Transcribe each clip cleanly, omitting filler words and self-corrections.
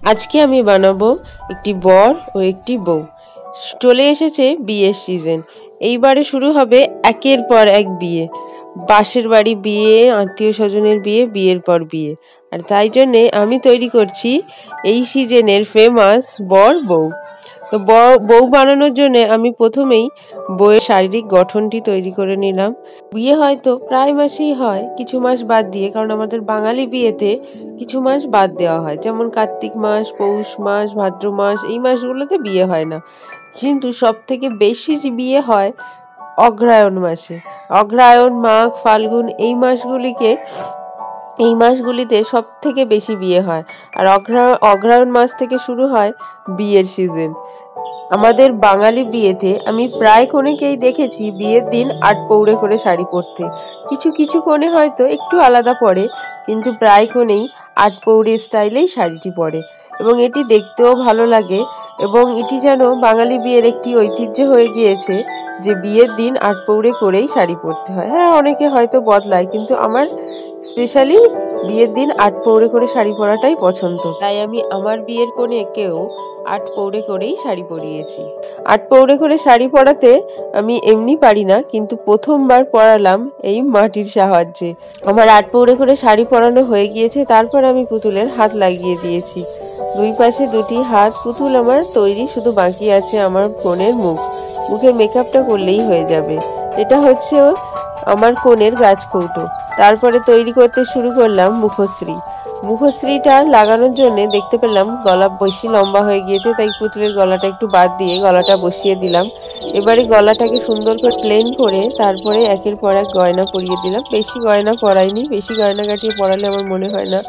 আজকে আমি বানাবো একটি বর ও একটি বউ। চলে এসেছে বিয়ের সিজন। এইবারে শুরু হবে একের পর এক বিয়ে, পাশের বাড়ি বিয়ে, আত্মীয় স্বজনের বিয়ে, বিয়ের পর বিয়ে। আর তাই জন্যে আমি তৈরি করছি এই সিজনের ফেমাস বর বউ। তো বউ বানানোর জন্য আমি প্রথমেই বউয়ের শারীরিক গঠনটি তৈরি করে নিলাম। বিয়ে হয়তো প্রায় মাসেই হয়, কিছু মাস বাদ দিয়ে, কারণ আমাদের বাঙালি বিয়েতে কিছু মাস বাদ দেওয়া হয়, যেমন কার্তিক মাস, পৌষ মাস, ভাদ্র মাস, এই মাসগুলোতে বিয়ে হয় না। কিন্তু সব থেকে বেশি যে বিয়ে হয় অগ্রহায়ণ মাসে। অগ্রহায়ণ, মাঘ, ফাল্গুন এই মাসগুলিতে সব থেকে বেশি বিয়ে হয়। আর অগ্রহায়ণ মাস থেকে শুরু হয় বিয়ের সিজন। আমাদের বাঙালি বিয়েতে আমি প্রায় কনেকেই দেখেছি বিয়ের দিন আটপৌরে করে শাড়ি পরতে। কিছু কিছু কনে হয়তো একটু আলাদা পরে, কিন্তু প্রায় কনেই আটপৌরে স্টাইলেই শাড়িটি পরে এবং এটি দেখতেও ভালো লাগে। এবং এটি যেন বাঙালি বিয়ের একটি ঐতিহ্য হয়ে গিয়েছে যে বিয়ের দিন আটপৌরে করেই শাড়ি পরতে হয়। হ্যাঁ, অনেকে হয়তো বদলায়, কিন্তু আমার স্পেশালি বিয়ের দিন আটপৌরে করে শাড়ি পরাটাই পছন্দ। তাই আমি আমার বিয়ের কনেকেও আটপৌরে করেই শাড়ি পরিয়েছি। আটপৌরে করে শাড়ি পরাতে আমি এমনি পারি না, কিন্তু প্রথমবার পরালাম এই মাটির সাহায্যে। আমার আটপৌরে করে শাড়ি পরানো হয়ে গিয়েছে, তারপর আমি পুতুলের হাত লাগিয়ে দিয়েছি। দুই পাশে দুটি হাত পুতুল আমার তৈরি, শুধু বাকি আছে আমার কনের মুখে মেকআপটা করলেই হয়ে যাবে। এটা হচ্ছে আমার কনের গাছকৌটো। তারপরে তৈরি করতে শুরু করলাম মুখশ্রীটা লাগানোর জন্য দেখতে পেলাম গলা বেশি লম্বা হয়ে গিয়েছে, তাই পুতুলের গলাটা একটু বাদ দিয়ে গলাটা বসিয়ে দিলাম। এবারে গলাটাকে সুন্দর করে প্লেন করে তারপরে একের পর এক গয়না পরিয়ে দিলাম। বেশি গয়না পরাইনি, বেশি গয়না কাটিয়ে পরালে আমার মনে হয় না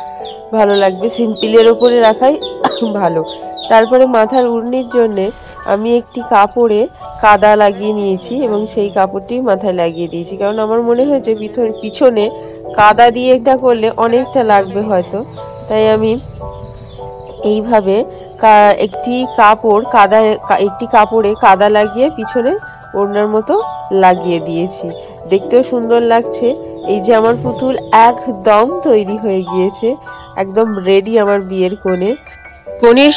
ভালো লাগবে, সিম্পলের ওপরে রাখাই ভালো। তারপরে মাথার উড়নির জন্যে আমি একটি কাপড়ে কাদা লাগিয়ে নিয়েছি এবং সেই কাপড়টি মাথায় লাগিয়ে দিয়েছি, কারণ আমার মনে হয়েছে পিছনে কাদা দিয়ে এটা করলে অনেকটা লাগবে হয়তো। তাই আমি এইভাবে একটি কাপড়ে কাদা লাগিয়ে পিছনে ওড়নার মতো লাগিয়ে দিয়েছি। দেখতেও সুন্দর লাগছে। এই যে আমার পুতুল একদম তৈরি হয়ে গিয়েছে, একদম রেডি আমার বিয়ের কনের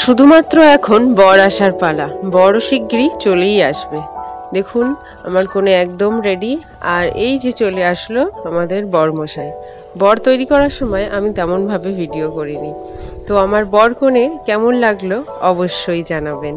শুধুমাত্র এখন বর আসার পালা। বড় শিগগিরই চলেই আসবে। দেখুন আমার কনে একদম রেডি। আর এই যে চলে আসলো আমাদের বরমশাই। বর তৈরি করার সময় আমি তেমনভাবে ভিডিও করিনি। তো আমার বর কনে কেমন লাগলো অবশ্যই জানাবেন।